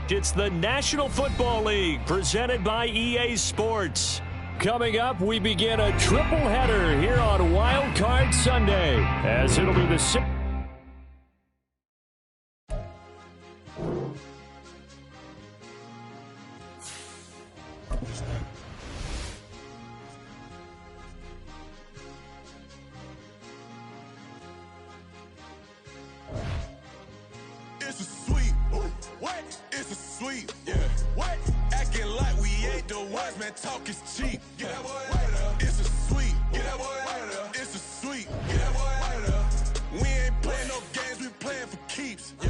It's the National Football League presented by EA Sports. Coming up, we begin a triple header here on Wildcard Sunday, as it'll be the sixth. It's a sweep. What? It's a sweep. Yeah. What? Acting like we ain't the ones, man. Talk is cheap. Get that boy out of there. It's a sweep. Get that boy out of there. It's a sweep. Get that boy out of there. We ain't playing no games, we playing for keeps. Yeah.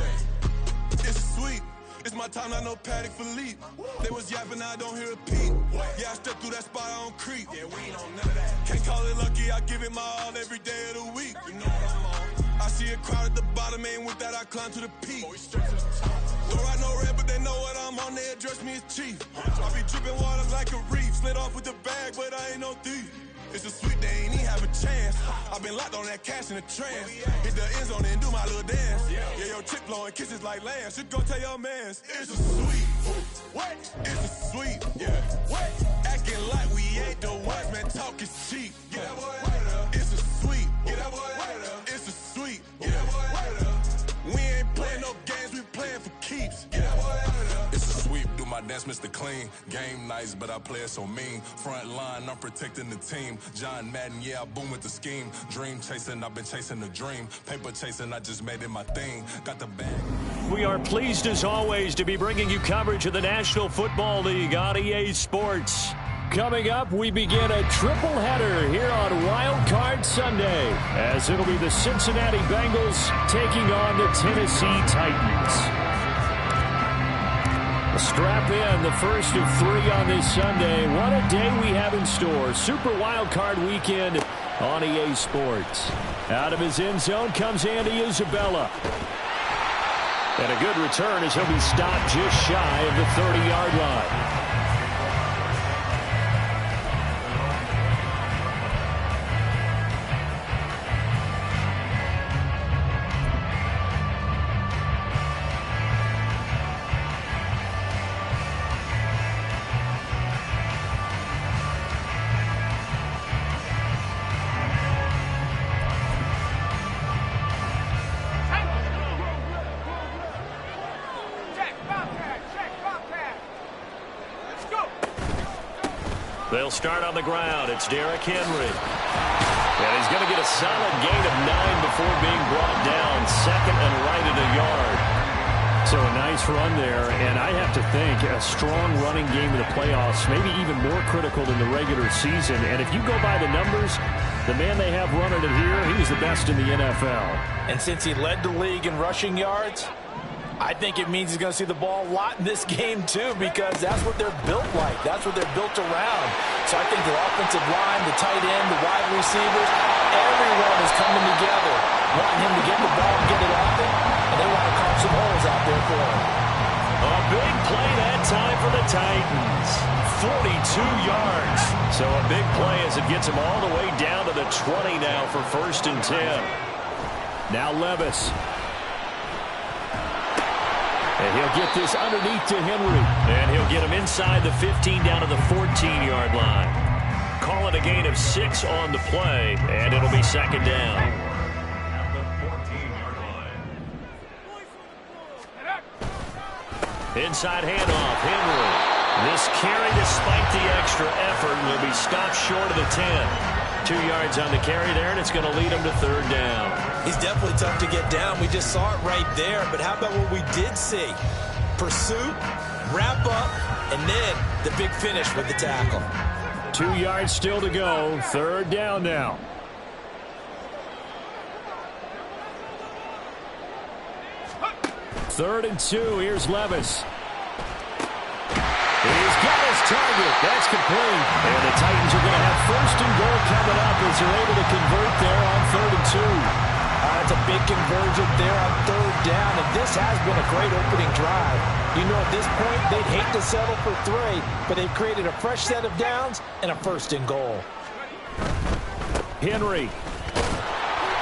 It's a sweep. It's my time, not no Paddock Philippe. They was yapping, I don't hear a peep. Yeah, I step through that spot, I don't creep. Yeah, we ain't on none of that. Can't call it lucky, I give it my all every day of the week. You know what I'm on. I see a crowd at the bottom, and with that I climb to the peak. Throw out no red, but they know what I'm on, they address me as chief. I be dripping water like a reef, slid off with the bag, but I ain't no thief. It's a sweet, they ain't even have a chance. I been locked on that cash in the trance. Hit the end zone and do my little dance. Yeah, your chick blowing kisses like lambs. You go tell your mans. It's a sweet. What? It's a sweet. Yeah. What? Acting like we ain't the ones, man. Talk is cheap. Get that boy out of there. It's a sweet. Get that boy out of there. It's a sweet. Get that boy out of there. We ain't playing no games, we playing for keeps. Get that boy out of there. It's a sweep, do my dance, Mr. Clean. Game nice, but I play it so mean. Front line, I'm protecting the team. John Madden, yeah, I boom with the scheme. Dream chasing, I've been chasing the dream. Paper chasing, I just made it my thing. Got the bag. We are pleased as always to be bringing you coverage of the National Football League on EA Sports. Coming up, we begin a triple header here on Wild Card Sunday, as it'll be the Cincinnati Bengals taking on the Tennessee Titans. Strap in, the first of three on this Sunday. What a day we have in store. Super Wild Card weekend on EA Sports. Out of his end zone comes Andy Isabella. And a good return as he'll be stopped just shy of the 30-yard line. They'll start on the ground. It's Derrick Henry. And he's going to get a solid gain of 9 before being brought down. Second and right at a yard. So a nice run there. And I have to think a strong running game in the playoffs, maybe even more critical than the regular season. And if you go by the numbers, the man they have running it here, he's the best in the NFL. And since he led the league in rushing yards, I think it means he's going to see the ball a lot in this game, too, because that's what they're built like. That's what they're built around. So I think the offensive line, the tight end, the wide receivers, everyone is coming together, wanting him to get the ball and get it off him, and they want to carve some holes out there for him. A big play that time for the Titans. 42 yards. So a big play as it gets him all the way down to the 20 now for 1st and 10. Now Levis. And he'll get this underneath to Henry. And he'll get him inside the 15 down to the 14-yard line. Call it a gain of 6 on the play, and it'll be 2nd down. Inside handoff, Henry. This carry, despite the extra effort, will be stopped short of the 10. 2 yards on the carry there, and it's going to lead him to 3rd down. He's definitely tough to get down. We just saw it right there. But how about what we did see? Pursuit, wrap up, and then the big finish with the tackle. 2 yards still to go. 3rd down now. Third and 2. Here's Levis. He's got his target. That's complete. And the Titans are going to have 1st and goal coming up as they're able to convert there on 3rd and 2. It's a big conversion there on 3rd down, and this has been a great opening drive. You know, at this point, they'd hate to settle for 3, but they've created a fresh set of downs and a 1st and goal. Henry.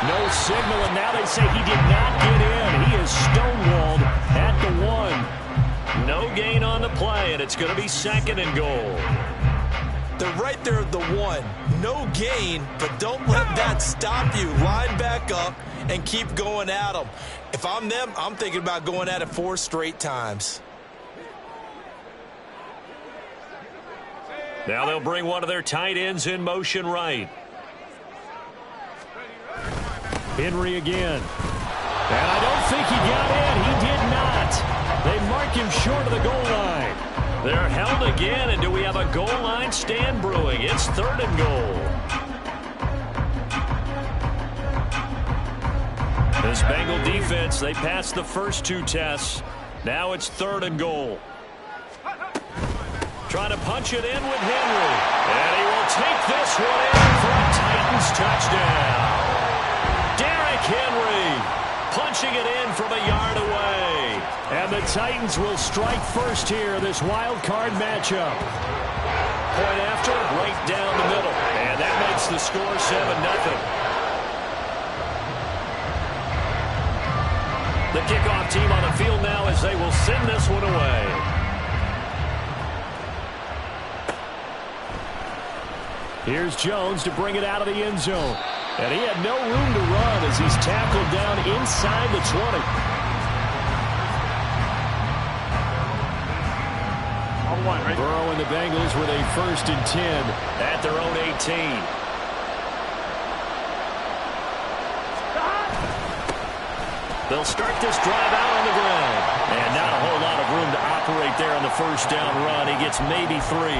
No signal, and now they say he did not get in. He is stonewalled at the 1. No gain on the play, and it's going to be 2nd and goal. They're right there at the 1. No gain, but don't let that stop you. Line back up and keep going at them. If I'm them, I'm thinking about going at it 4 straight times. Now they'll bring one of their tight ends in motion right. Henry again. And I don't think he got in. He did not. They mark him short of the goal line. They're held again, and do we have a goal line stand brewing? It's 3rd and goal. This Bengal defense, they passed the first 2 tests. Now it's 3rd and goal. Trying to punch it in with Henry. And he will take this one in for a Titans touchdown. Derrick Henry punching it in from a yard away. And the Titans will strike first here, this wild card matchup. Point after, right down the middle. And that makes the score 7-0. The kickoff team on the field now as they will send this one away. Here's Jones to bring it out of the end zone. And he had no room to run as he's tackled down inside the 20. Right. Burrow and the Bengals with a 1st and 10 at their own 18. They'll start this drive out on the ground. And not a whole lot of room to operate there on the 1st down run. He gets maybe 3.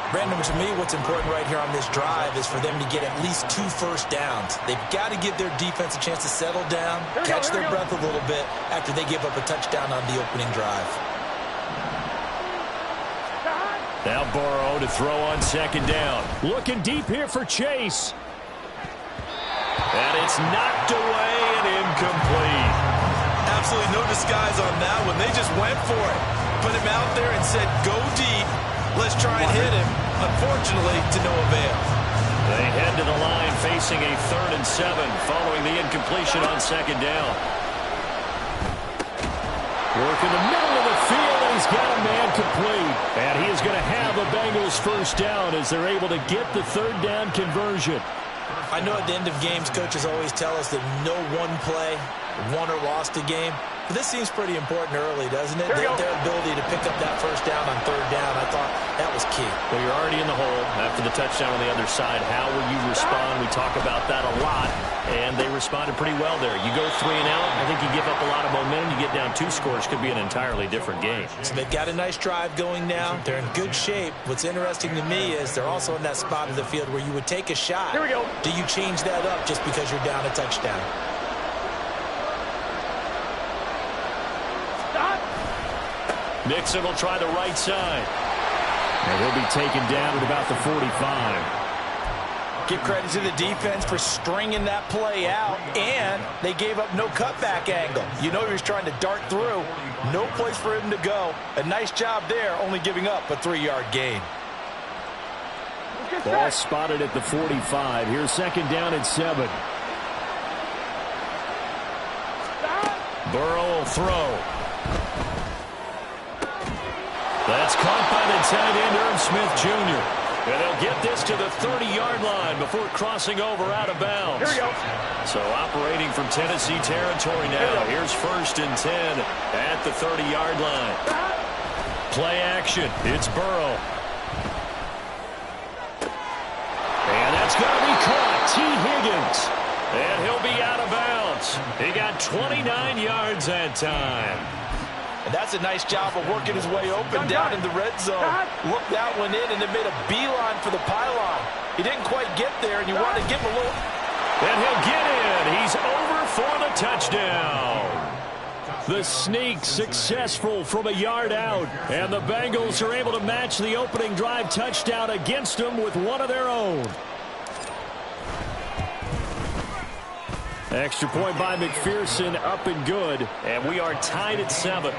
Brandon, to me, what's important right here on this drive is for them to get at least 2 first downs. They've got to give their defense a chance to settle down, catch their breath a little bit after they give up a touchdown on the opening drive. Now Burrow to throw on 2nd down. Looking deep here for Chase. And it's knocked away and incomplete. Absolutely no disguise on that one. They just went for it. Put him out there and said, go deep. Let's try and hit him. Unfortunately, to no avail. They head to the line facing a 3rd and 7 following the incompletion on 2nd down. Work in the middle of the field, and he's got a man complete. And he is going to have the Bengals 1st down as they're able to get the 3rd down conversion. I know at the end of games, coaches always tell us that no one play won or lost a game. But this seems pretty important early, doesn't it? Their ability to pick up that 1st down on 3rd down, I thought that was key. Well, you're already in the hole after the touchdown on the other side. How will you respond? We talk about that a lot, and they responded pretty well there. You go 3 and out, I think you give up a lot of momentum. You get down 2 scores, could be an entirely different game. So they've got a nice drive going now. They're in good shape. What's interesting to me is they're also in that spot of the field where you would take a shot. Here we go. Do you change that up just because you're down a touchdown? Nixon will try the right side. And he'll be taken down at about the 45. Give credit to the defense for stringing that play out, and they gave up no cutback angle. You know he was trying to dart through. No place for him to go. A nice job there, only giving up a 3-yard gain. Ball spotted at the 45. Here's 2nd down and 7. Burrow will throw. That's caught by the tight end, Irv Smith Jr. And they'll get this to the 30-yard line before crossing over out of bounds. Here we go. So operating from Tennessee territory now. Here's 1st and 10 at the 30-yard line. Play action. It's Burrow. And that's going to be caught. T. Higgins. And he'll be out of bounds. He got 29 yards that time. And that's a nice job of working his way open down in the red zone. Looked that one in and then made a beeline for the pylon. He didn't quite get there, and you want to give him a little. And he'll get in. He's over for the touchdown. The sneak successful from a yard out. And the Bengals are able to match the opening drive touchdown against them with one of their own. Extra point by McPherson, up and good. And we are tied at 7.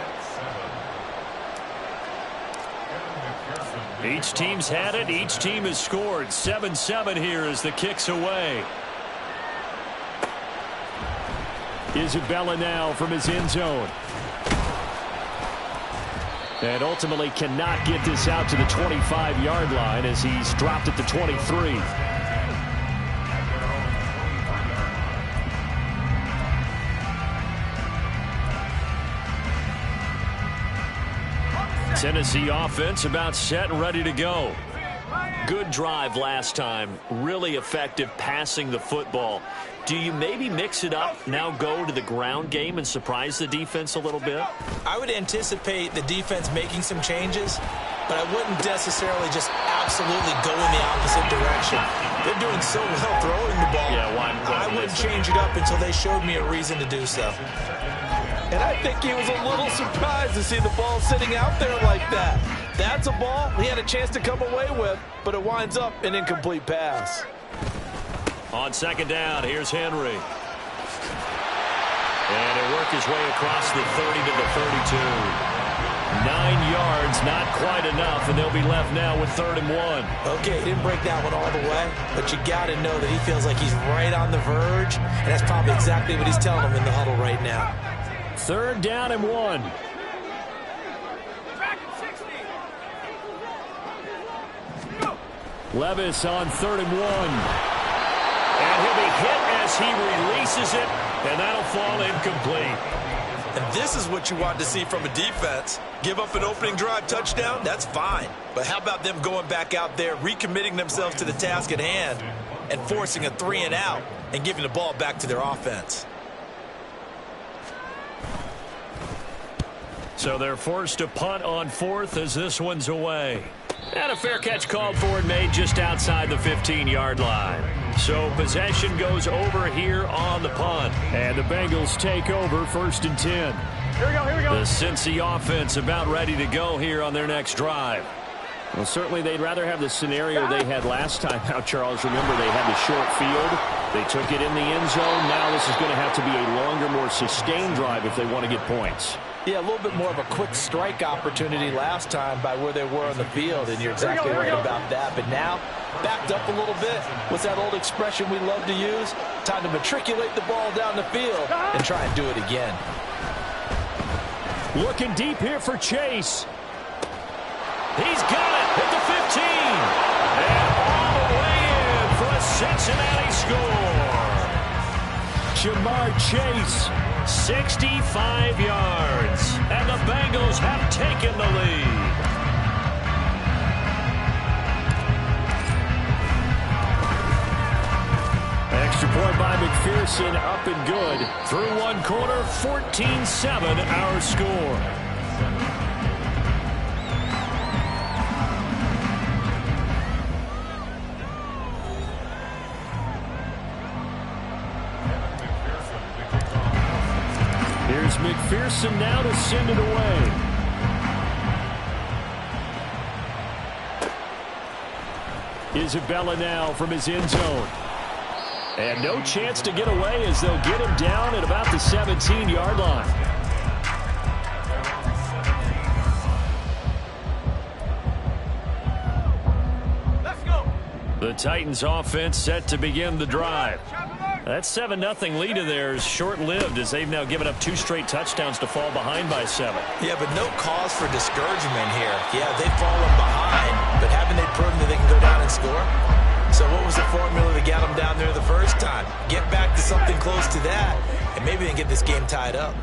Each team's had it. Each team has scored. 7-7 here as the kick's away. Isabella now from his end zone. And ultimately cannot get this out to the 25-yard line as he's dropped at the 23. Tennessee offense about set and ready to go. Good drive last time. Really effective passing the football. Do you maybe mix it up, now go to the ground game and surprise the defense a little bit? I would anticipate the defense making some changes, but I wouldn't necessarily just absolutely go in the opposite direction. They're doing so well throwing the ball. Yeah, I wouldn't change it up until they showed me a reason to do so. And I think he was a little surprised to see the ball sitting out there like that. That's a ball he had a chance to come away with, but it winds up an incomplete pass. On second down, here's Henry. And he'll work his way across the 30 to the 32. 9 yards, not quite enough, and they'll be left now with 3rd and 1. Okay, he didn't break that one all the way, but you got to know that he feels like he's right on the verge, and that's probably exactly what he's telling him in the huddle right now. 3rd down and 1. Levis on 3rd and 1. And he'll be hit as he releases it, and that'll fall incomplete. And this is what you want to see from a defense. Give up an opening drive touchdown, that's fine. But how about them going back out there, recommitting themselves to the task at hand, and forcing a 3 and out, and giving the ball back to their offense. So they're forced to punt on 4th as this one's away. And a fair catch called for and made just outside the 15-yard line. So possession goes over here on the punt. And the Bengals take over 1st and 10. Here we go. The Cincy offense about ready to go here on their next drive. Well, certainly they'd rather have the scenario they had last time out, Charles. Remember, they had the short field. They took it in the end zone. Now this is going to have to be a longer, more sustained drive if they want to get points. Yeah, a little bit more of a quick strike opportunity last time by where they were on the field, and you're exactly right about that. But now, backed up a little bit. What's that old expression we love to use? Time to matriculate the ball down the field and try and do it again. Looking deep here for Chase. He's got it at the 15. And all the way in for a Cincinnati score. Jamar Chase, 65 yards. And the Bengals have taken the lead. Extra point by McPherson, up and good. Through one quarter, 14-7 our score. Here's McPherson now to send it away. Isabella now from his end zone. And no chance to get away as they'll get him down at about the 17-yard line. Let's go. The Titans offense set to begin the drive. That 7-0 lead of theirs short-lived as they've now given up 2 straight touchdowns to fall behind by 7. Yeah, but no cause for discouragement here. Yeah, they've fallen behind, but haven't they proven that they can go down and score? So what was the formula that got them down there the first time? Get back to something close to that, and maybe they can get this game tied up.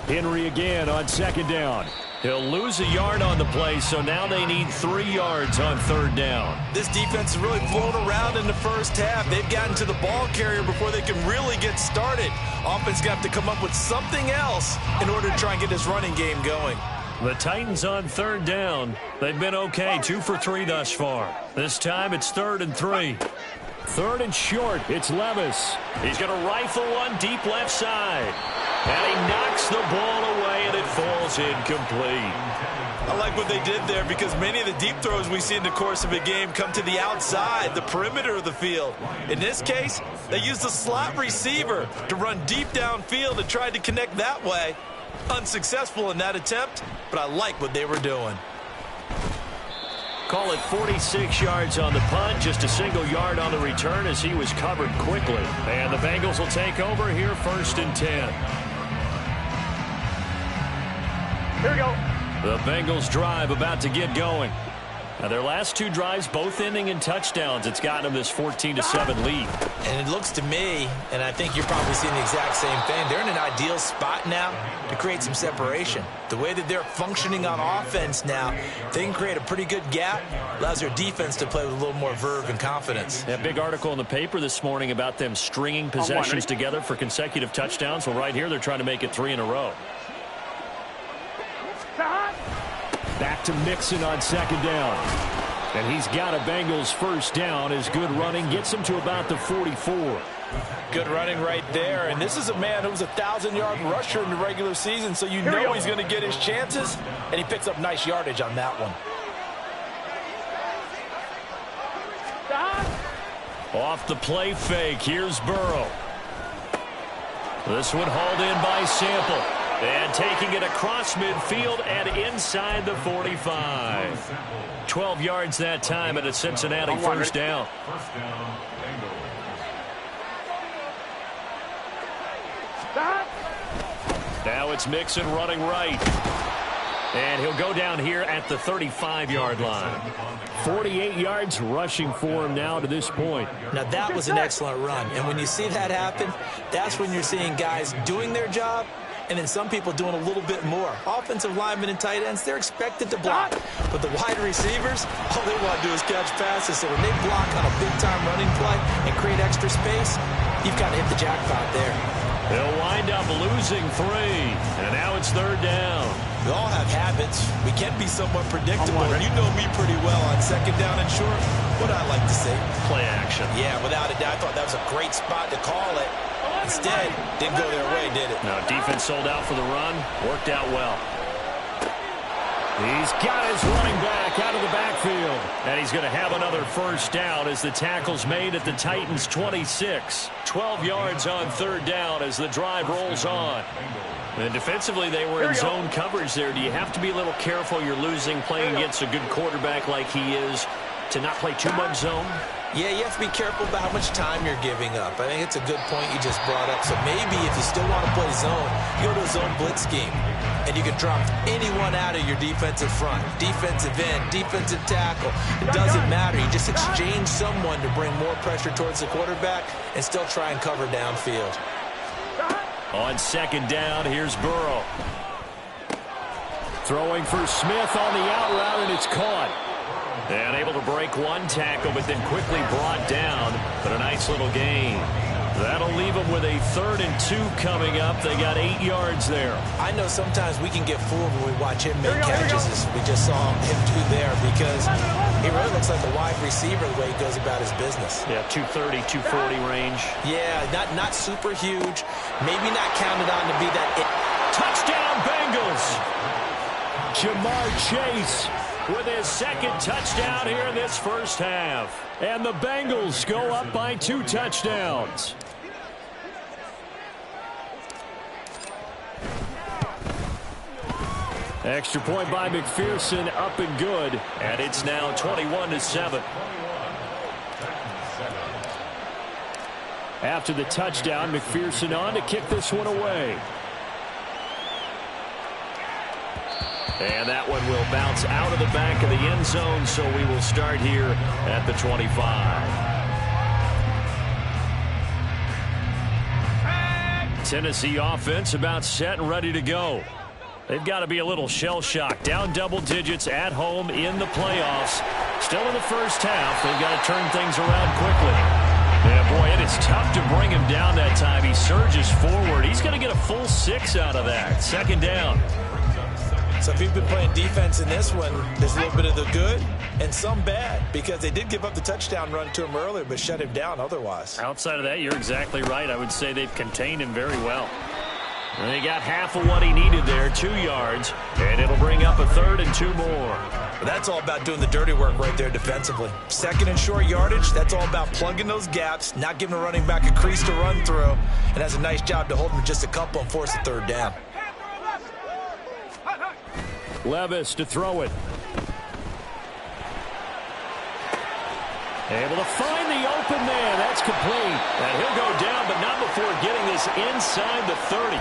Henry again on second down. He'll lose a yard on the play, so now they need 3 yards on 3rd down. This defense has really flown around in the first half. They've gotten to the ball carrier before they can really get started. Offense got to come up with something else in order to try and get this running game going. The Titans on 3rd down. They've been okay, 2 for 3 thus far. This time it's 3rd and 3. 3rd and short, it's Levis. He's going to rifle one deep left side. And he knocks the ball away, and it falls incomplete. I like what they did there because many of the deep throws we see in the course of a game come to the outside, the perimeter of the field. In this case, they used the slot receiver to run deep downfield and tried to connect that way. Unsuccessful in that attempt, but I like what they were doing. Call it 46 yards on the punt, just a single yard on the return as he was covered quickly. And the Bengals will take over here 1st and 10. Here we go. The Bengals drive about to get going. Now, their last two drives, both ending in touchdowns. It's gotten them this 14-7 lead. And it looks to me, and I think you're probably seeing the exact same thing, they're in an ideal spot now to create some separation. The way that they're functioning on offense now, they can create a pretty good gap, allows their defense to play with a little more verve and confidence. That big article in the paper this morning about them stringing possessions together for consecutive touchdowns. Well, right here, they're trying to make it 3 in a row. Back to Mixon on second down. And he's got a Bengals first down. His good running gets him to about the 44. Good running right there. And this is a man who was a 1,000-yard rusher in the regular season, so you know he's going to get his chances. And he picks up nice yardage on that one. Off the play fake, here's Burrow. This one hauled in by Sample. And taking it across midfield and inside the 45. 12 yards that time at a Cincinnati first down. Now it's Mixon running right. And he'll go down here at the 35-yard line. 48 yards rushing for him now to this point. Now that was an excellent run. And when you see that happen, that's when you're seeing guys doing their job and then some people doing a little bit more. Offensive linemen and tight ends, they're expected to block. But the wide receivers, all they want to do is catch passes. So when they block on a big-time running play and create extra space, you've got to hit the jackpot there. They'll wind up losing 3. And now it's third down. We all have habits. We can be somewhat predictable. You know me pretty well on second down and short. What I like to say? Play action. Yeah, without a doubt. I thought that was a great spot to call it. Instead, didn't go their way, did it? No, defense sold out for the run. Worked out well. He's got his running back out of the backfield. And he's going to have another first down as the tackle's made at the Titans' 26. 12 yards on third down as the drive rolls on. And defensively, they were in zone coverage there. Do you have to be a little careful? You're losing playing against a good quarterback like he is to not play too much zone? Yeah, you have to be careful about how much time you're giving up. I think it's a good point you just brought up. So maybe if you still want to play zone, you go to a zone blitz scheme. And you can drop anyone out of your defensive front. Defensive end, defensive tackle. It doesn't matter. You just exchange someone to bring more pressure towards the quarterback and still try and cover downfield. On second down, here's Burrow. Throwing for Smith on the out route, and it's caught. And able to break one tackle, but then quickly brought down. But a nice little gain. That'll leave them with a 3rd and 2 coming up. They got 8 yards there. I know sometimes we can get fooled when we watch him make catches, as we just saw him do there, because he really looks like a wide receiver the way he goes about his business. Yeah, 230, 240 range. Yeah, not super huge. Maybe not counted on to be that. Touchdown, Bengals! Jamar Chase with his second touchdown here in this first half. And the Bengals go up by 2 touchdowns. Extra point by McPherson, up and good. And it's now 21-7. After the touchdown, McPherson on to kick this one away. And that one will bounce out of the back of the end zone, so we will start here at the 25. Tennessee offense about set and ready to go. They've got to be a little shell-shocked. Down double digits at home in the playoffs. Still in the first half. They've got to turn things around quickly. Yeah, boy, it is tough to bring him down that time. He surges forward. He's going to get a full 6 out of that. Second down. So if you've been playing defense in this one, there's a little bit of the good and some bad, because they did give up the touchdown run to him earlier, but shut him down otherwise. Outside of that, you're exactly right. I would say they've contained him very well. And they got half of what he needed there, 2 yards, and it'll bring up a 3rd and 2 more. But that's all about doing the dirty work right there defensively. Second and short yardage, that's all about plugging those gaps, not giving a running back a crease to run through, and has a nice job to hold him to just a couple and force a 3rd down. Levis to throw it. Able to find the open man. That's complete. And he'll go down, but not before getting this inside the 30.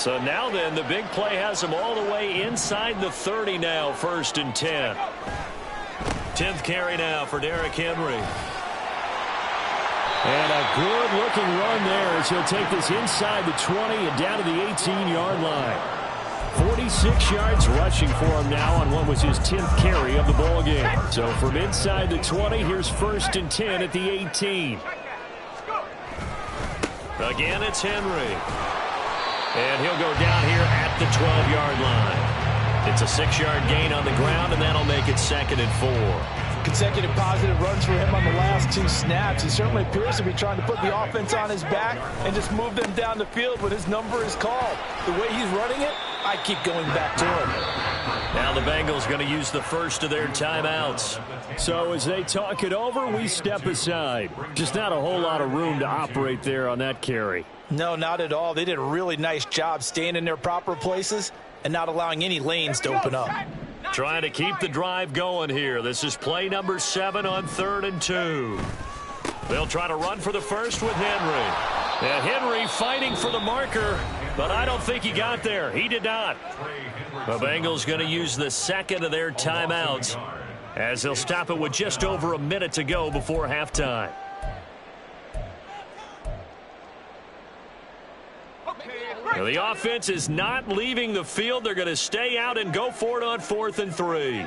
So now then, the big play has them all the way inside the 30 now, 1st and 10. 10th carry now for Derrick Henry. And a good-looking run there as he'll take this inside the 20 and down to the 18-yard line. 46 yards rushing for him now on what was his 10th carry of the ball game. So from inside the 20, here's 1st and 10 at the 18. Again, it's Henry. And he'll go down here at the 12-yard line. It's a 6-yard gain on the ground, and that'll make it 2nd and 4. Consecutive positive runs for him on the last 2 snaps. He certainly appears to be trying to put the offense on his back and just move them down the field when his number is called. The way he's running it, I keep going back to him. Now the Bengals going to use the first of their timeouts. So as they talk it over, we step aside. Just not a whole lot of room to operate there on that carry. No, not at all. They did a really nice job staying in their proper places and not allowing any lanes to open up. Trying to keep the drive going here. This is play number 7 on 3rd and 2. They'll try to run for the first with Henry. And Henry fighting for the marker, but I don't think he got there. He did not. The Bengals going to use the 2nd of their timeouts as they'll stop it with just over a minute to go before halftime. Now the offense is not leaving the field. They're going to stay out and go for it on 4th and 3.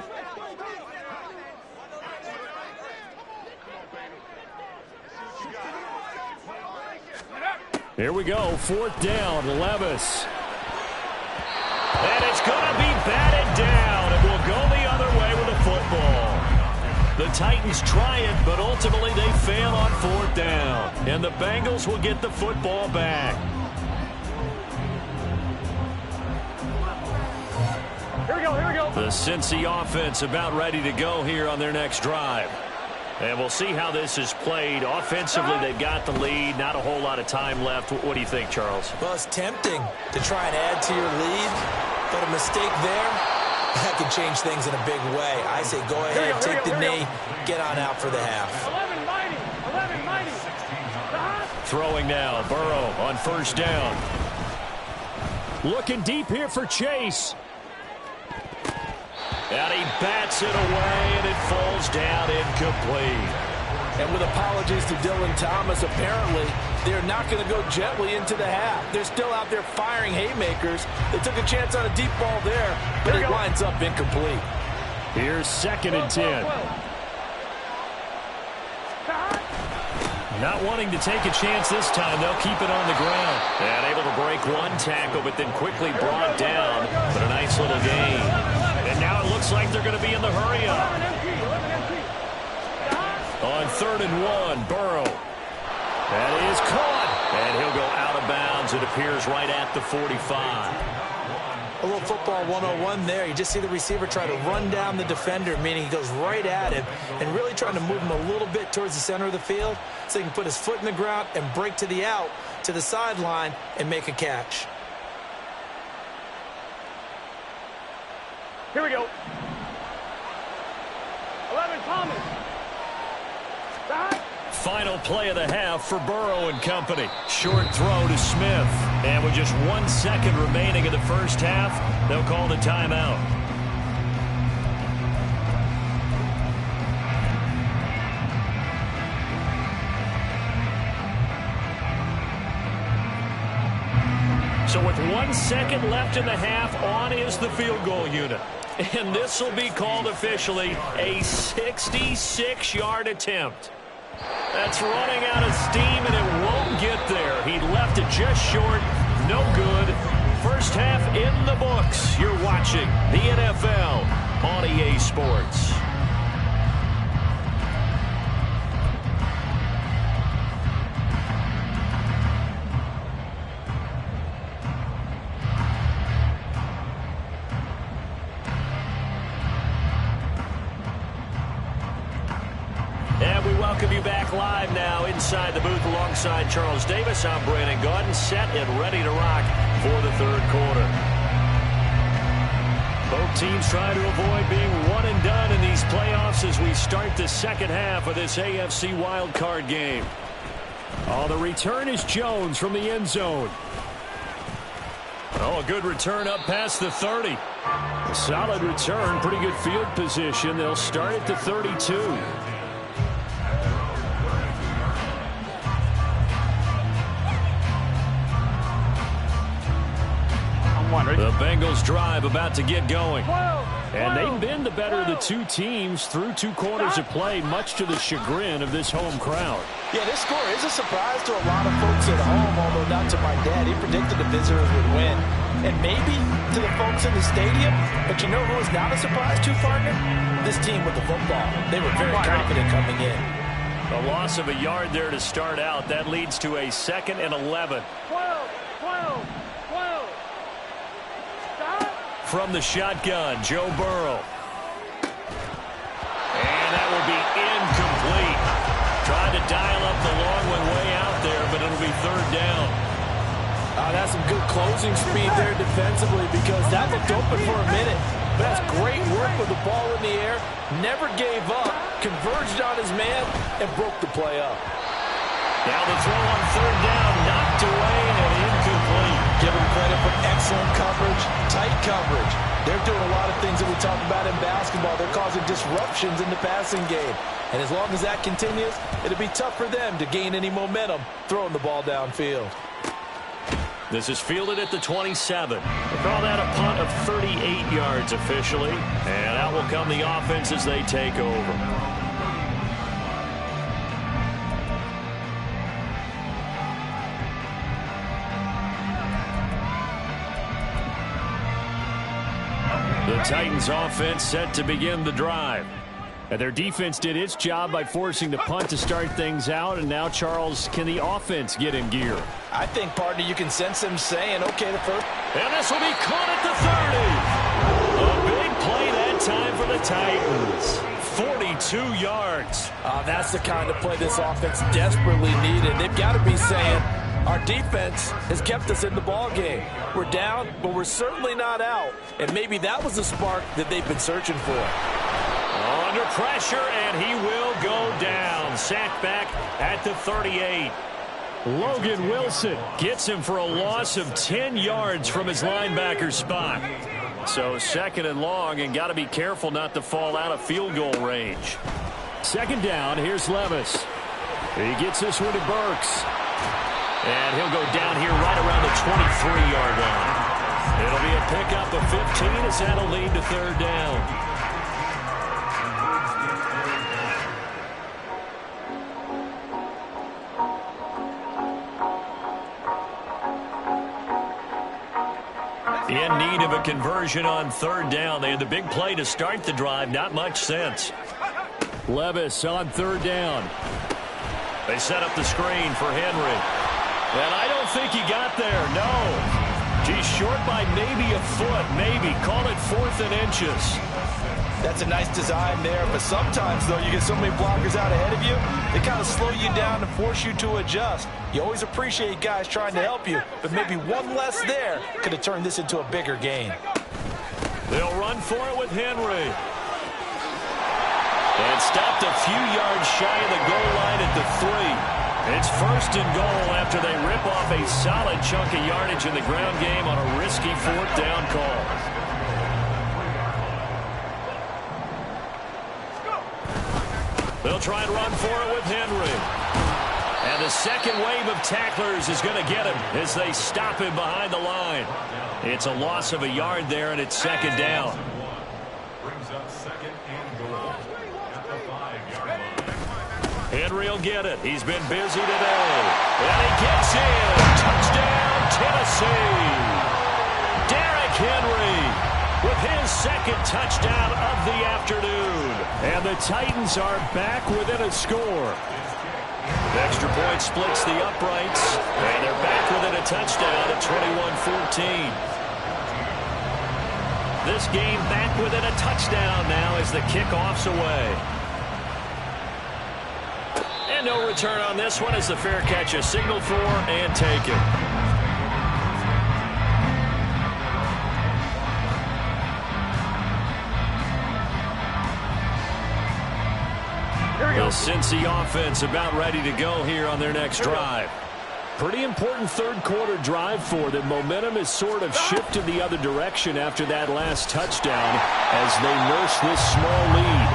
Here we go, 4th down, Levis. And it's going to be batted down, and will go the other way with the football. The Titans try it, but ultimately they fail on 4th down. And the Bengals will get the football back. Here we go, here we go. The Cincy offense about ready to go here on their next drive. And we'll see how this is played. Offensively, they've got the lead. Not a whole lot of time left. What do you think, Charles? Well, it's tempting to try and add to your lead, but a mistake there, that could change things in a big way. I say go ahead, take the knee, get on out for the half. 11 mighty, 11 mighty. Throwing now, Burrow on 1st down. Looking deep here for Chase. And he bats it away, and it falls down incomplete. And with apologies to Dylan Thomas, apparently they're not going to go gently into the half. They're still out there firing haymakers. They took a chance on a deep ball there, but it winds up incomplete. Here's 2nd and 10. Not wanting to take a chance this time. They'll keep it on the ground. And able to break one tackle, but then quickly brought down. But a nice little gain. And now it looks like they're going to be in the hurry-up. On 3rd and 1, Burrow. That is caught. And he'll go out of bounds. It appears right at the 45. A little football 101 there. You just see the receiver try to run down the defender, meaning he goes right at him and really trying to move him a little bit towards the center of the field so he can put his foot in the ground and break to the out, to the sideline, and make a catch. Here we go. 11 Thomas. Final play of the half for Burrow and company. Short throw to Smith. And with just 1 second remaining in the first half, they'll call the timeout. So with 1 second left in the half, on is the field goal unit. And this will be called officially a 66-yard attempt. That's running out of steam, and it won't get there. He left it just short. No good. First half in the books. You're watching the NFL on EA Sports. And we welcome you back live now inside the booth alongside Charles Davis. I'm Brandon Gaudin, set and ready to rock for the 3rd quarter. Both teams trying to avoid being one and done in these playoffs as we start the second half of this AFC Wildcard game. Oh, the return is Jones from the end zone. Oh, a good return up past the 30. A solid return, pretty good field position. They'll start at the 32. The Bengals drive about to get going. And they've been the better of the two teams through 2 quarters of play, much to the chagrin of this home crowd. Yeah, this score is a surprise to a lot of folks at home, although not to my dad. He predicted the visitors would win. And maybe to the folks in the stadium. But you know who is not a surprise to, partner? This team with the football. They were very confident coming in. A loss of a yard there to start out. That leads to a 2nd and 11. 12. From the shotgun, Joe Burrow. And that will be incomplete. Tried to dial up the long one way out there, but it'll be 3rd down. That's some good closing speed there defensively, because that looked open for a minute. But that's great work with the ball in the air. Never gave up, converged on his man, and broke the play up. Now the throw on 3rd down, knocked away and incomplete. Give him credit for excellent coverage, tight coverage. They're doing a lot of things that we talk about in basketball. They're causing disruptions in the passing game. And as long as that continues, it'll be tough for them to gain any momentum throwing the ball downfield. This is fielded at the 27. They call that a punt of 38 yards officially. And out will come the offense as they take over. The Titans offense set to begin the drive. And their defense did its job by forcing the punt to start things out. And now, Charles, can the offense get in gear? I think, partner, you can sense them saying, okay, the first. And this will be caught at the 30. A big play that time for the Titans. 42 yards. That's the kind of play this offense desperately needed. They've got to be saying, our defense has kept us in the ball game. We're down, but we're certainly not out. And maybe that was the spark that they've been searching for. Under pressure, and he will go down. Sacked back at the 38. Logan Wilson gets him for a loss of 10 yards from his linebacker spot. So 2nd and long, and got to be careful not to fall out of field goal range. 2nd down, here's Levis. He gets this one to Burks. And he'll go down here right around the 23-yard line. It'll be a pickup of 15 as that'll lead to 3rd down. In need of a conversion on 3rd down. They had the big play to start the drive. Not much sense. Levis on 3rd down. They set up the screen for Henry. And I don't think he got there, no. He's short by maybe a foot, maybe. Call it 4th and inches. That's a nice design there, but sometimes, though, you get so many blockers out ahead of you, they kind of slow you down and force you to adjust. You always appreciate guys trying to help you, but maybe one less there could have turned this into a bigger gain. They'll run for it with Henry. And stopped a few yards shy of the goal line at the 3. It's 1st and goal after they rip off a solid chunk of yardage in the ground game on a risky 4th down call. They'll try and run for it with Henry. And the second wave of tacklers is going to get him as they stop him behind the line. It's a loss of a yard there, and it's 2nd down. Brings up 2nd and goal at the 5-yard line. Henry will get it. He's been busy today. And he gets in. Touchdown, Tennessee. Derrick Henry with his 2nd touchdown of the afternoon. And the Titans are back within a score. Extra point splits the uprights. And they're back within a touchdown at 21-14. This game back within a touchdown now as the kickoff's away. And no return on this one as the fair catch is signaled for and taken. The Cincy offense about ready to go here on their next drive. Pretty important third-quarter drive for them. Momentum has sort of shifted the other direction after that last touchdown as they nurse this small lead.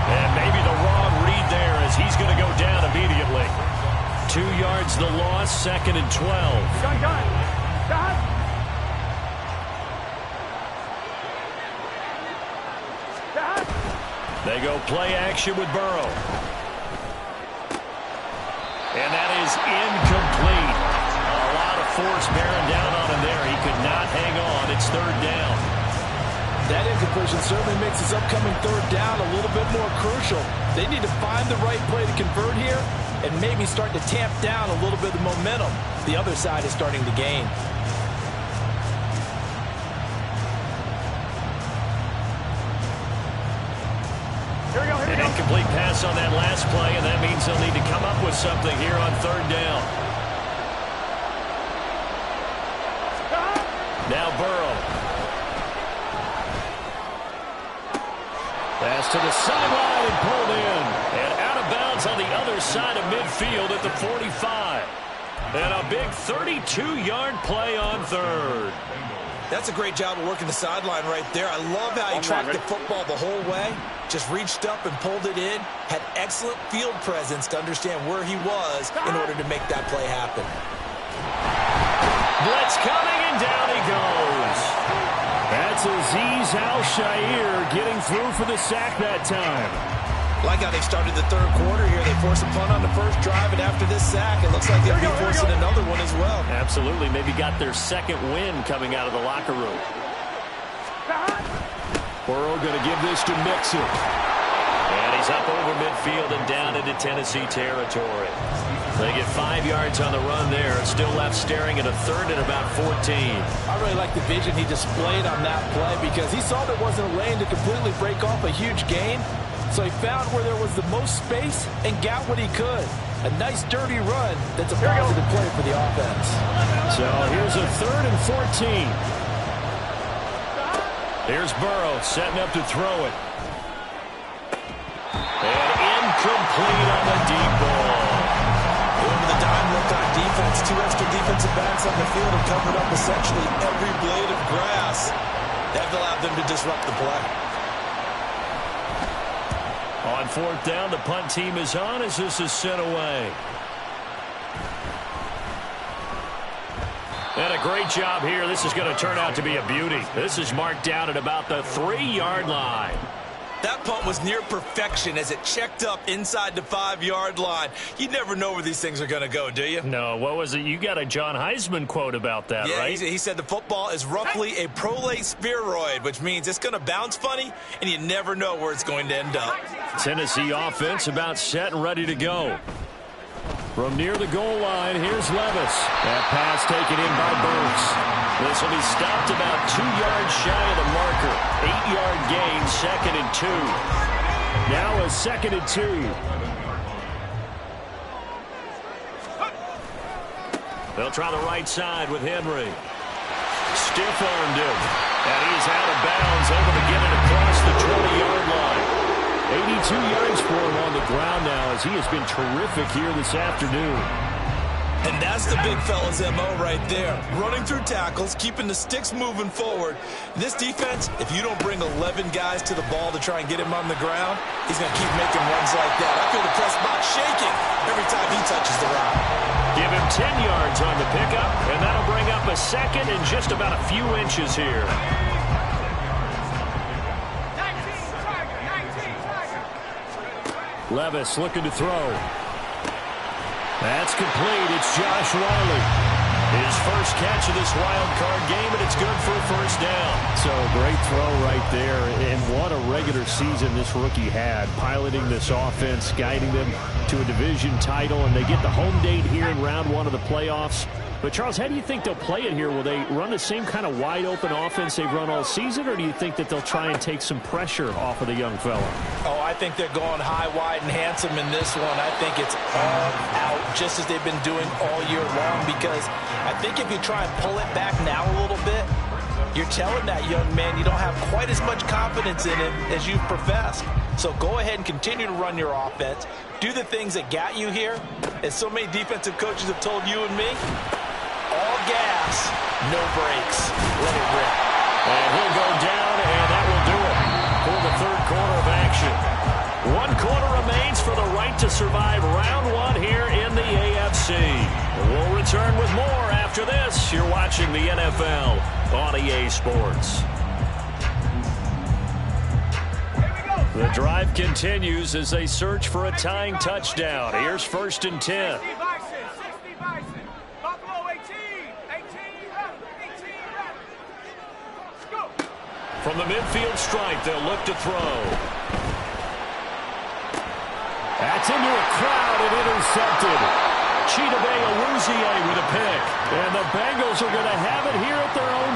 And maybe the wrong read there as he's going to go down immediately. 2 yards the loss, 2nd and 12. Gun. They go play action with Burrow. And that is incomplete. A lot of force bearing down on him there. He could not hang on. It's 3rd down. That incompletion certainly makes this upcoming 3rd down a little bit more crucial. They need to find the right play to convert here and maybe start to tamp down a little bit of the momentum the other side is starting to gain. An incomplete pass on that last play, and that means they'll need to come up with something here on 3rd down. Now Burrow. Pass to the sideline and pulled in. And out of bounds on the other side of midfield at the 45. And a big 32-yard play on 3rd. That's a great job of working the sideline right there. I love how he tracked the football the whole way. Just reached up and pulled it in. Had excellent field presence to understand where he was in order to make that play happen. Blitz coming, and down he goes. That's Azeez Al-Shaair getting through for the sack that time. Like how they started the 3rd quarter here. They forced a punt on the first drive, and after this sack, it looks like they'll be forcing another one as well. Absolutely. Maybe got their 2nd win coming out of the locker room. Burrow going to give this to Mixon. And he's up over midfield and down into Tennessee territory. They get 5 yards on the run there. Still left staring at a 3rd and about 14. I really like the vision he displayed on that play because he saw there wasn't a lane to completely break off a huge gain. So he found where there was the most space and got what he could. A nice dirty run that's a positive play for the offense. So here's a 3rd and 14. Here's Burrow setting up to throw it. And incomplete on the deep ball. Over the dime look on defense. 2 extra defensive backs on the field and covered up essentially every blade of grass. That allowed them to disrupt the play. On 4th down, the punt team is on as this is sent away. And a great job here. This is going to turn out to be a beauty. This is marked down at about the 3-yard line. That punt was near perfection as it checked up inside the 5-yard line. You never know where these things are going to go, do you? No, what was it? You got a John Heisman quote about that, yeah, right? He said the football is roughly a prolate spheroid, which means it's going to bounce funny, and you never know where it's going to end up. Tennessee offense about set and ready to go. From near the goal line, here's Levis. That pass taken in by Burks. This will be stopped about 2 yards shy of the marker. 8-yard gain, 2nd and 2. Now a 2nd and 2. They'll try the right side with Henry. Stiff-armed him. And he's out of bounds, able to get it across the 20-yard line. 82 yards for him on the ground now as he has been terrific here this afternoon. And that's the big fella's MO right there. Running through tackles, keeping the sticks moving forward. This defense, if you don't bring 11 guys to the ball to try and get him on the ground, he's going to keep making runs like that. I feel the press box shaking every time he touches the rock. Give him 10 yards on the pickup, and that'll bring up a 2nd and just about a few inches here. Levis looking to throw. That's complete. It's Josh Riley. His first catch of this wild card game, and it's good for a 1st down. So great throw right there. And what a regular season this rookie had, piloting this offense, guiding them to a division title, and they get the home date here in round 1 of the playoffs. But, Charles, how do you think they'll play it here? Will they run the same kind of wide-open offense they've run all season, or do you think that they'll try and take some pressure off of the young fella? Oh, I think they're going high, wide, and handsome in this one. I think it's all out, just as they've been doing all year long, because I think if you try and pull it back now a little bit, you're telling that young man you don't have quite as much confidence in him as you've professed. So go ahead and continue to run your offense. Do the things that got you here, As so many defensive coaches have told you and me, all gas, no brakes. Let it rip. And he'll go down, and that will do it for the third quarter of action. 1 quarter remains for the right to survive round 1 here in the AFC. We'll return with more after this. You're watching the NFL on EA Sports. The drive continues as they search for a tying touchdown. Here's 1st and 10. From the midfield stripe, they'll look to throw. That's into a crowd and intercepted. Chidobe Awuzie with a pick. And the Bengals are going to have it here at their own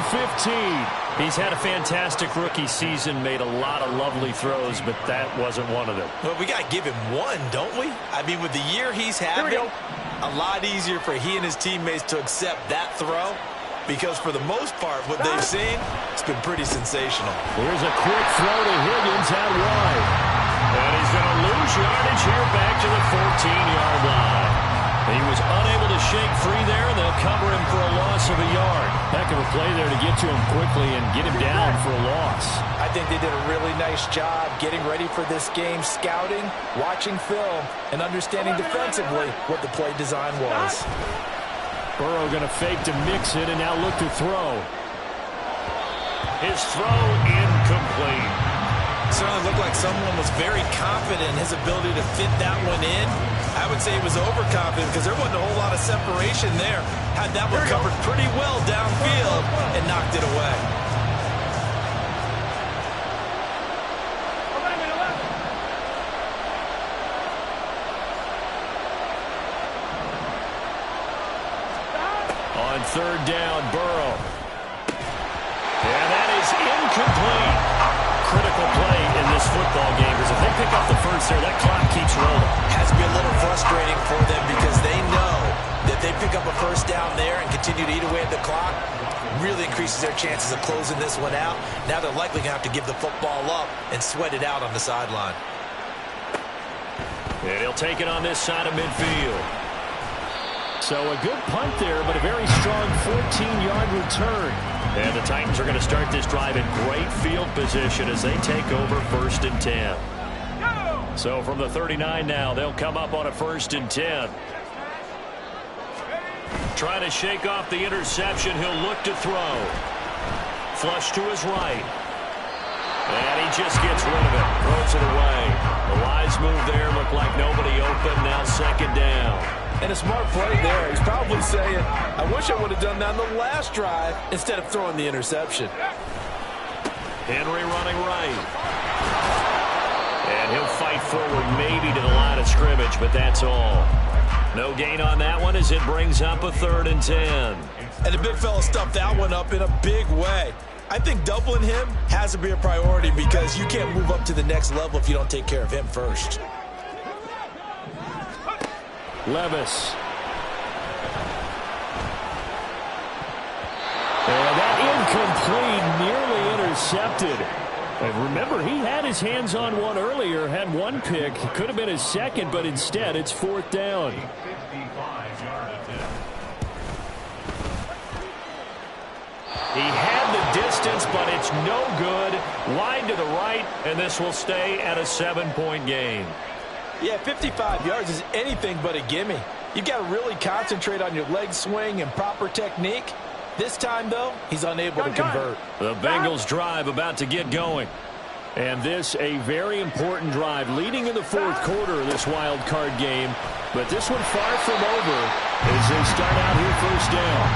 15. He's had a fantastic rookie season, made a lot of lovely throws, but that wasn't one of them. Well, we got to give him one, don't we? I mean, with the year he's having, a lot easier for he and his teammates to accept that throw. Because for the most part, what they've seen, it's been pretty sensational. Here's a quick throw to Higgins out wide. And he's going to lose yardage here back to the 14-yard line. He was unable to shake free there, and they'll cover him for a loss of a yard. Heck of a play there to get to him quickly and get him down for a loss. I think they did a really nice job getting ready for this game, scouting, watching film, and understanding defensively what the play design was. Burrow going to fake to mix it and now look to throw. His throw incomplete. Certainly looked like someone was very confident in his ability to fit that one in. I would say he was overconfident because there wasn't a whole lot of separation there. Had that one covered pretty well downfield and knocked it away. On 3rd down, Burrow. And that is incomplete. Critical play in this football game because if they pick up the first there, that clock keeps rolling. Has to be a little frustrating for them because they know that they pick up a first down there and continue to eat away at the clock. Really increases their chances of closing this one out. Now they're likely going to have to give the football up and sweat it out on the sideline. And he'll take it on this side of midfield. So a good punt there, but a very strong 14-yard return. And the Titans are going to start this drive in great field position as they take over 1st and 10. So from the 39 now, they'll come up on a 1st and 10. Trying to shake off the interception. He'll look to throw. Flush to his right. And he just gets rid of it. Throws it away. The wise move there. Looked like nobody open. Now 2nd down. And a smart play there. He's probably saying, I wish I would have done that on the last drive instead of throwing the interception. Henry running right. And he'll fight forward maybe to the line of scrimmage, but that's all. No gain on that one as it brings up a 3rd and 10. And the big fella stuffed that one up in a big way. I think doubling him has to be a priority because you can't move up to the next level if you don't take care of him first. Levis. And that incomplete, nearly intercepted. And remember, he had his hands on one earlier, had one pick. Could have been his second, but instead it's 4th down. He had the distance, but it's no good. Wide to the right, and this will stay at a 7-point game. Yeah, 55 yards is anything but a gimme. You've got to really concentrate on your leg swing and proper technique. This time, though, he's unable to convert. The Bengals drive about to get going. And this a very important drive leading in the 4th quarter of this wild card game. But this one far from over as they start out here 1st down.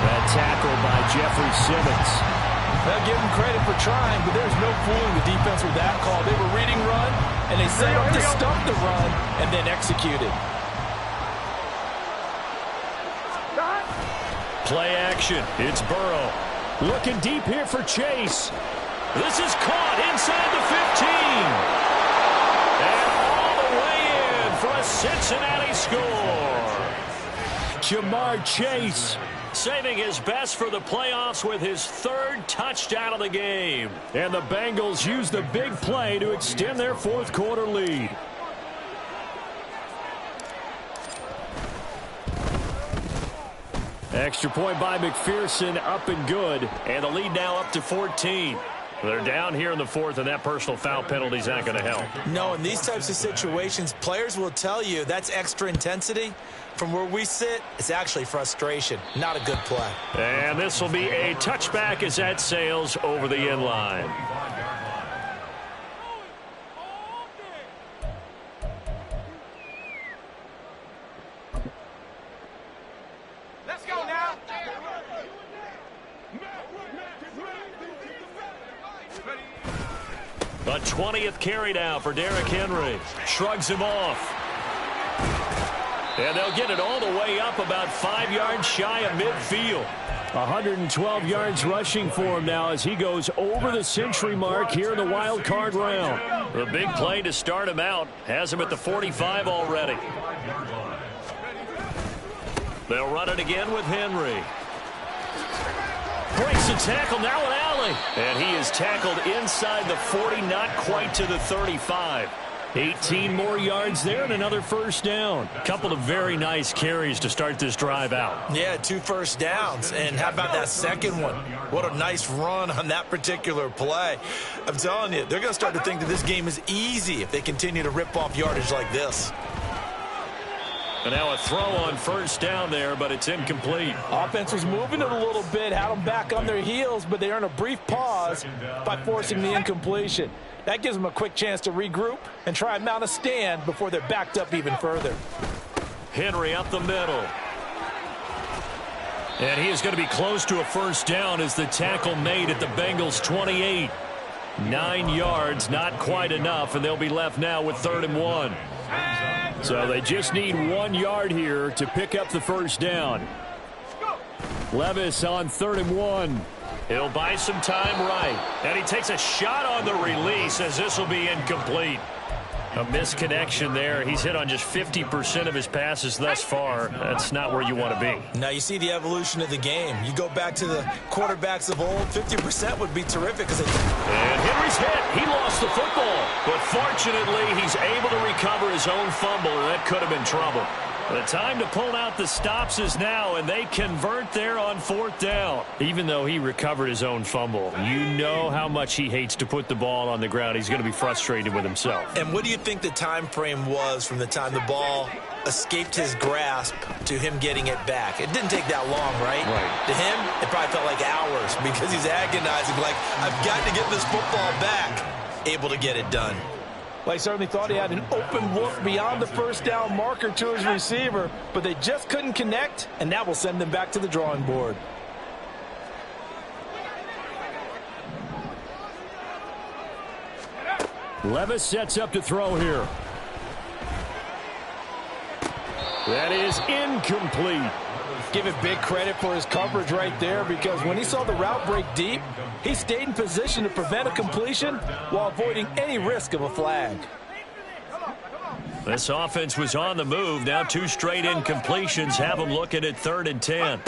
That tackle by Jeffrey Simmons. Now give him credit for trying, but there's no fooling the defense with that call. They were reading run, and they set up to stop the run and then executed. Play action. It's Burrow. Looking deep here for Chase. This is caught inside the 15. And all the way in for a Cincinnati score. Jamar Chase saving his best for the playoffs with his 3rd touchdown of the game. And the Bengals use the big play to extend their 4th quarter lead. Extra point by McPherson, up and good. And the lead now up to 14. They're down here in the fourth, and that personal foul penalty is not going to help. No, in these types of situations, players will tell you that's extra intensity. From where we sit, it's actually frustration. Not a good play. And this will be a touchback as that sails over the end line. Let's go now. The 20th carry now for Derrick Henry. Shrugs him off. And they'll get it all the way up about 5 yards shy of midfield. 112 yards rushing for him now as he goes over the century mark here in the wild card round. The big play to start him out has him at the 45 already. They'll run it again with Henry. Breaks the tackle, now an alley. And he is tackled inside the 40, not quite to the 35. 18 more yards there and another first down. Couple of very nice carries to start this drive out. Yeah, 2 first downs. And how about that second one? What a nice run on that particular play. I'm telling you, they're going to start to think that this game is easy if they continue to rip off yardage like this. And now a throw on first down there, but it's incomplete. Offense was moving it a little bit, had them back on their heels, but they earn a brief pause by forcing the incompletion. That gives them a quick chance to regroup and try and mount a stand before they're backed up even further. Henry up the middle. And he is going to be close to a first down as the tackle made at the Bengals 28. 9 yards, not quite enough, and they'll be left now with 3rd and 1. So they just need 1 yard here to pick up the first down. Levis on 3rd and 1. He'll buy some time right. And he takes a shot on the release as this will be incomplete. A misconnection there. He's hit on just 50% of his passes thus far. That's not where you want to be. Now you see the evolution of the game. You go back to the quarterbacks of old, 50% would be terrific. And Henry's hit. He lost the football. But fortunately, he's able to recover his own fumble, and that could have been trouble. The time to pull out the stops is now, and they convert there on 4th down. Even though he recovered his own fumble, you know how much he hates to put the ball on the ground. He's going to be frustrated with himself. And what do you think the time frame was from the time the ball escaped his grasp to him getting it back? It didn't take that long, right? Right. To him, it probably felt like hours because he's agonizing, like, I've got to get this football back. Able to get it done. Well, he certainly thought he had an open look beyond the first down marker to his receiver, but they just couldn't connect, and that will send them back to the drawing board. Levis sets up to throw here. That is incomplete. Give it big credit for his coverage right there, because when he saw the route break deep, he stayed in position to prevent a completion while avoiding any risk of a flag. This offense was on the move. Now 2 straight incompletions have them looking at 3rd and 10.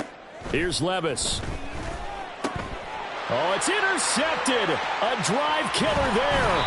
Here's Levis. Oh, it's intercepted. A drive killer there.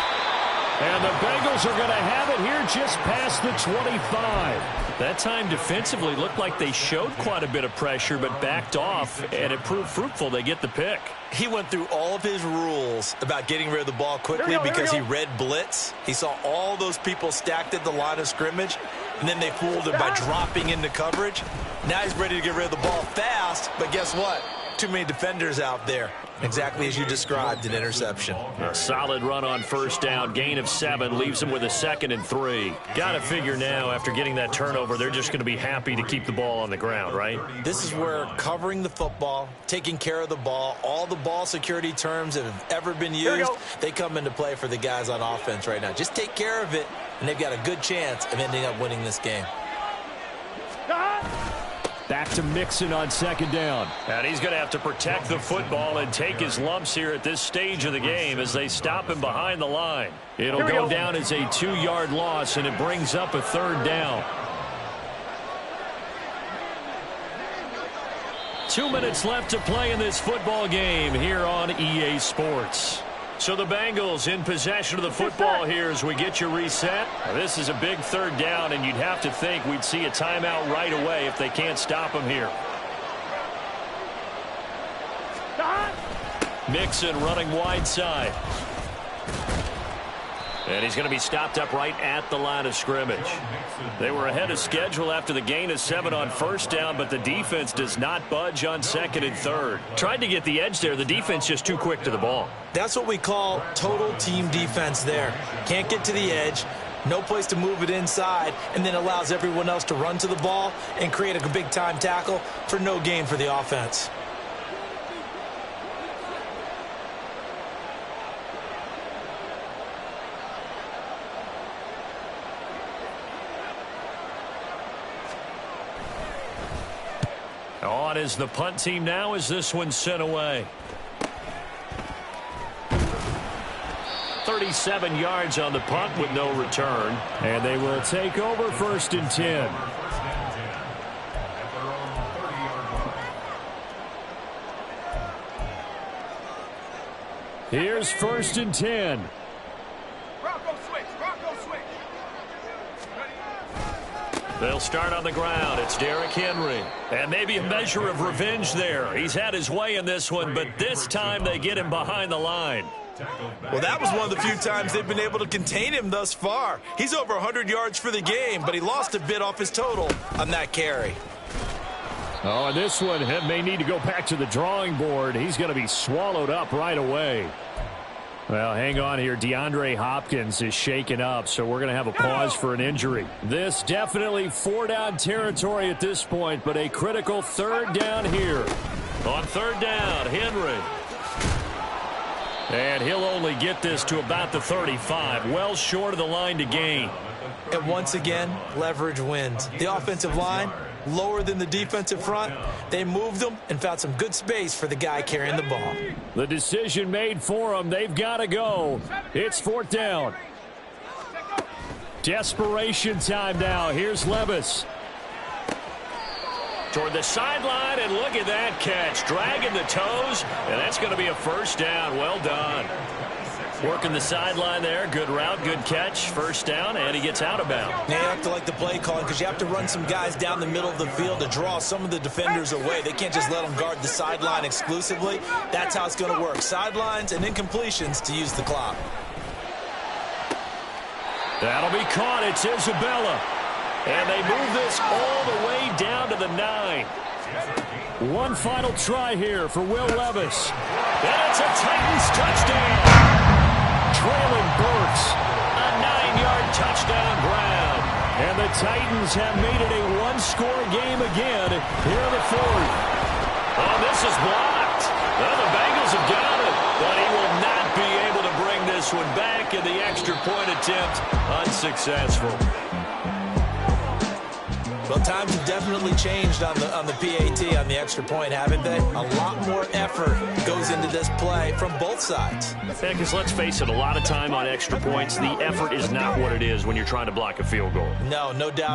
And the Bengals are going to have it here just past the 25. That time defensively looked like they showed quite a bit of pressure but backed off, and it proved fruitful. They get the pick. He went through all of his rules about getting rid of the ball quickly because he read blitz. He saw all those people stacked at the line of scrimmage, and then they fooled him by dropping into coverage. Now he's ready to get rid of the ball fast, but guess what? Too many defenders out there. Exactly as you described, an interception. A solid run on first down. Gain of 7 leaves them with a 2nd and 3. Got to figure now, after getting that turnover, they're just going to be happy to keep the ball on the ground, right? This is where covering the football, taking care of the ball, all the ball security terms that have ever been used, they come into play for the guys on offense right now. Just take care of it, and they've got a good chance of ending up winning this game. Back to Mixon on 2nd down. And he's going to have to protect the football and take his lumps here at this stage of the game as they stop him behind the line. It'll go down as a 2-yard loss, and it brings up a 3rd down. 2 minutes left to play in this football game here on EA Sports. So the Bengals in possession of the football here as we get you reset. This is a big 3rd down, and you'd have to think we'd see a timeout right away if they can't stop them here. Mixon running wide side. And he's going to be stopped up right at the line of scrimmage. They were ahead of schedule after the gain of 7 on first down, but the defense does not budge on second and third. Tried to get the edge there. The defense just too quick to the ball. That's what we call total team defense there. Can't get to the edge, no place to move it inside, and then allows everyone else to run to the ball and create a big-time tackle for no gain for the offense. On is the punt team now as this one's sent away. 37 yards on the punt with no return. And they will take over 1st and 10. Here's 1st and 10. They'll start on the ground. It's Derrick Henry. And maybe a measure of revenge there. He's had his way in this one, but this time they get him behind the line. Well, that was one of the few times they've been able to contain him thus far. He's over 100 yards for the game, but he lost a bit off his total on that carry. Oh, and this one may need to go back to the drawing board. He's going to be swallowed up right away. Well, hang on here. DeAndre Hopkins is shaken up, so we're going to have a pause for an injury. This definitely 4-down territory at this point, but a critical 3rd down here. On 3rd down, Henry. And he'll only get this to about the 35, well short of the line to gain. And once again, leverage wins. The offensive line, lower than the defensive front. They moved them and found some good space for the guy carrying the ball. The decision made for them. They've got to go. It's 4th down. Desperation time now. Here's Levis. Toward the sideline, and look at that catch. Dragging the toes, and that's going to be a 1st down. Well done. Working the sideline there. Good route, good catch. 1st down, and he gets out of bounds. Now you have to like the play calling because you have to run some guys down the middle of the field to draw some of the defenders away. They can't just let them guard the sideline exclusively. That's how it's going to work. Sidelines and incompletions to use the clock. That'll be caught. It's Isabella. And they move this all the way down to the 9. One final try here for Will Levis. And it's a Titans touchdown. Traylon Burks, a 9-yard touchdown ground. And the Titans have made it a 1-score game again here in the 4th. Oh, this is blocked. Well, the Bengals have got it, but he will not be able to bring this one back, and the extra point attempt unsuccessful. Well, times have definitely changed on the PAT, on the extra point, haven't they? A lot more effort goes into this play from both sides. Yeah, because let's face it, a lot of time on extra points, the effort is not what it is when you're trying to block a field goal. No doubt about it.